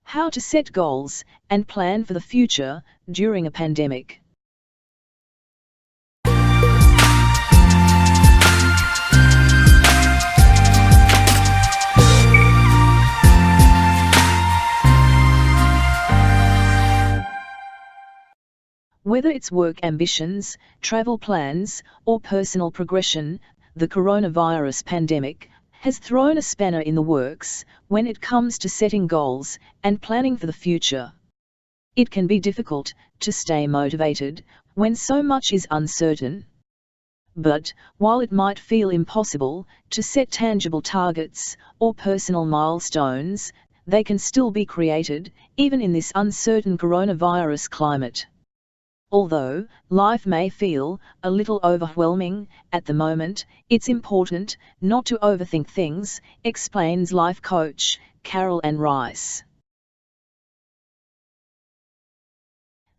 How to set goals and plan for the future during a pandemic. Whether it's work ambitions, travel plans, or personal progression, the coronavirus pandemic has thrown a spanner in the works when it comes to setting goals and planning for the future. It can be difficult to stay motivated when so much is uncertain. But, while it might feel impossible to set tangible targets or personal milestones, they can still be created, even in this uncertain coronavirus climate. Although life may feel a little overwhelming at the moment, it's important not to overthink things, explains life coach Carol Ann Rice.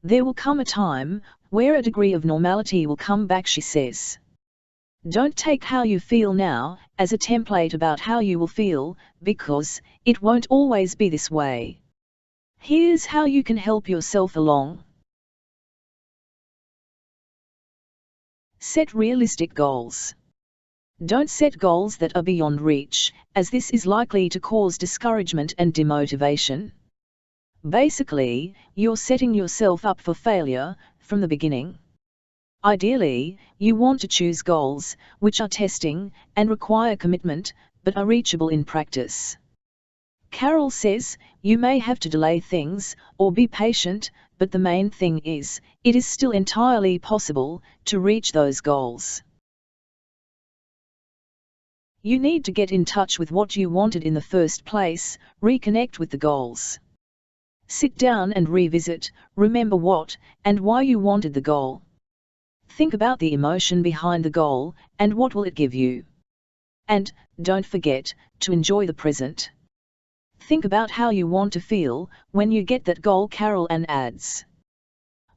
There will come a time where a degree of normality will come back, she says. Don't take how you feel now as a template about how you will feel, because it won't always be this way. Here's how you can help yourself along. Set realistic goals. Don't set goals that are beyond reach, as this is likely to cause discouragement and demotivation. Basically, you're setting yourself up for failure from the beginning. Ideally, you want to choose goals which are testing and require commitment, but are reachable in practice. Carol says, you may have to delay things or be patient, but the main thing is, it is still entirely possible to reach those goals. You need to get in touch with what you wanted in the first place, reconnect with the goals. Sit down and remember what and why you wanted the goal. Think about the emotion behind the goal and what will it give you. And, don't forget, to enjoy the present. Think about how you want to feel when you get that goal, Carol Ann adds.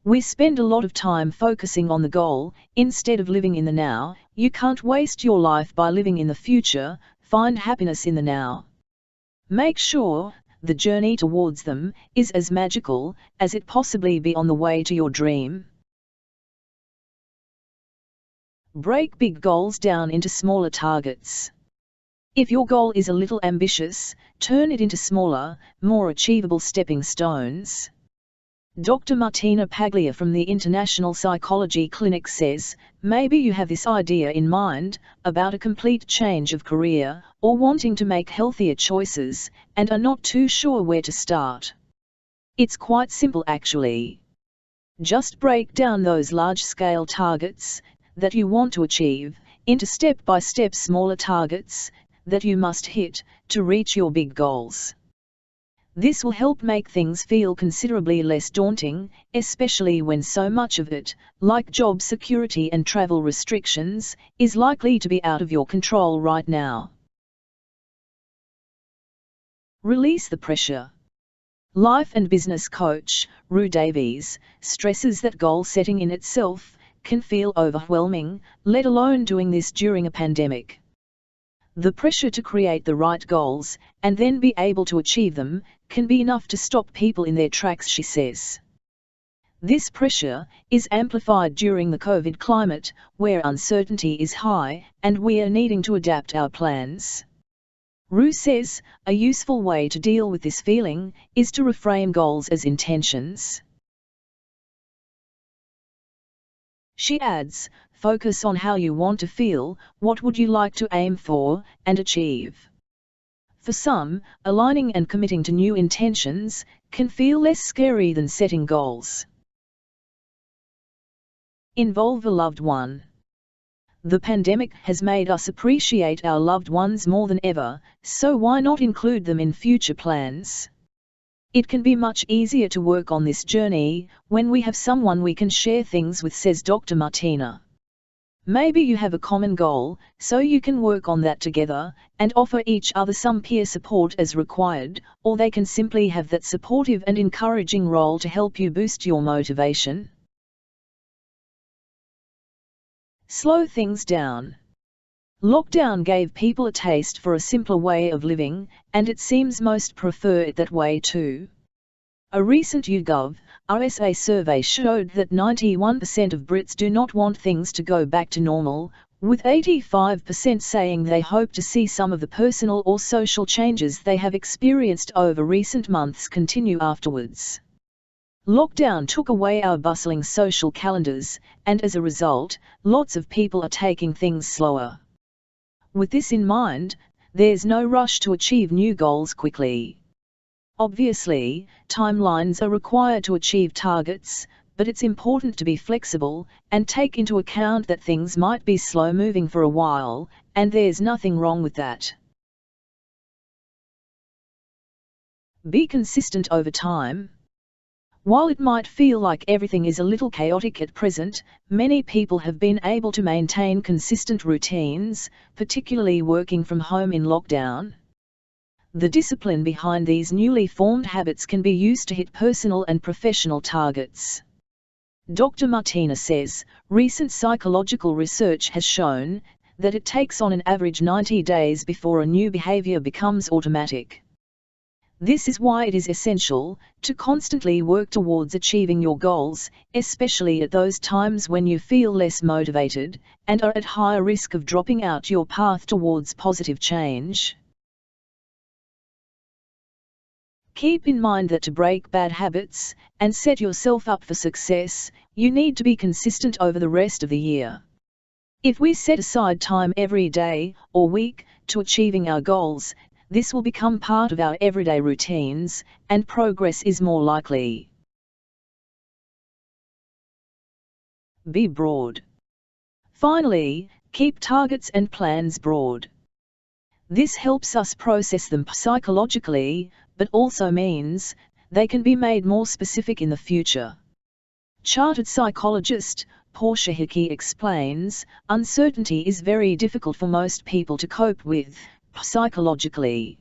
We spend a lot of time focusing on the goal, instead of living in the now. You can't waste your life by living in the future, find happiness in the now. Make sure the journey towards them is as magical as it possibly be on the way to your dream. Break big goals down into smaller targets. If your goal is a little ambitious, turn it into smaller, more achievable stepping stones. Dr. Martina Paglia from the International Psychology Clinic says, maybe you have this idea in mind about a complete change of career, or wanting to make healthier choices, and are not too sure where to start. It's quite simple actually. Just break down those large-scale targets that you want to achieve into step-by-step smaller targets that you must hit to reach your big goals. This will help make things feel considerably less daunting, especially when so much of it, like job security and travel restrictions, is likely to be out of your control right now. Release the pressure. Life and business coach Rue Davies stresses that goal setting in itself can feel overwhelming, let alone doing this during a pandemic. The pressure to create the right goals, and then be able to achieve them, can be enough to stop people in their tracks, she says. This pressure is amplified during the COVID climate, where uncertainty is high, and we are needing to adapt our plans. Rue says, a useful way to deal with this feeling is to reframe goals as intentions. She adds, focus on how you want to feel, what would you like to aim for and achieve. For some, aligning and committing to new intentions can feel less scary than setting goals. Involve a loved one. The pandemic has made us appreciate our loved ones more than ever, so why not include them in future plans? It can be much easier to work on this journey when we have someone we can share things with, says Dr. Martina. Maybe you have a common goal, so you can work on that together, and offer each other some peer support as required, or they can simply have that supportive and encouraging role to help you boost your motivation. Slow things down. Lockdown gave people a taste for a simpler way of living, and it seems most prefer it that way too. A recent YouGov RSA survey showed that 91% of Brits do not want things to go back to normal, with 85% saying they hope to see some of the personal or social changes they have experienced over recent months continue afterwards. Lockdown took away our bustling social calendars, and as a result, lots of people are taking things slower. With this in mind, there's no rush to achieve new goals quickly. Obviously, timelines are required to achieve targets, but it's important to be flexible and take into account that things might be slow-moving for a while, and there's nothing wrong with that. Be consistent over time. While it might feel like everything is a little chaotic at present, many people have been able to maintain consistent routines, particularly working from home in lockdown. The discipline behind these newly formed habits can be used to hit personal and professional targets. Dr. Martina says, recent psychological research has shown that it takes on an average 90 days before a new behavior becomes automatic. This is why it is essential to constantly work towards achieving your goals, especially at those times when you feel less motivated and are at higher risk of dropping out your path towards positive change. Keep in mind that to break bad habits and set yourself up for success, you need to be consistent over the rest of the year. If we set aside time every day or week to achieving our goals, this will become part of our everyday routines, and progress is more likely. Be broad. Finally, keep targets and plans broad. This helps us process them psychologically, but also means they can be made more specific in the future. Chartered psychologist Portia Hickey explains, uncertainty is very difficult for most people to cope with psychologically.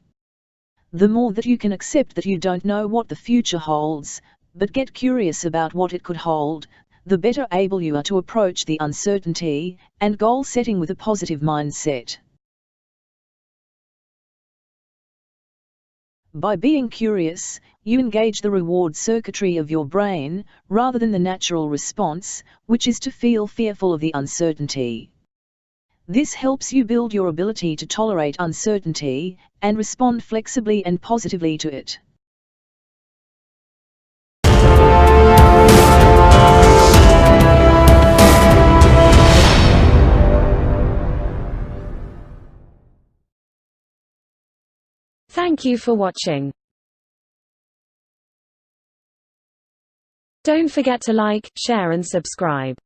The more that you can accept that you don't know what the future holds, but get curious about what it could hold, the better able you are to approach the uncertainty and goal setting with a positive mindset. By being curious, you engage the reward circuitry of your brain, rather than the natural response, which is to feel fearful of the uncertainty. This helps you build your ability to tolerate uncertainty and respond flexibly and positively to it. Thank you for watching. Don't forget to like, share and subscribe.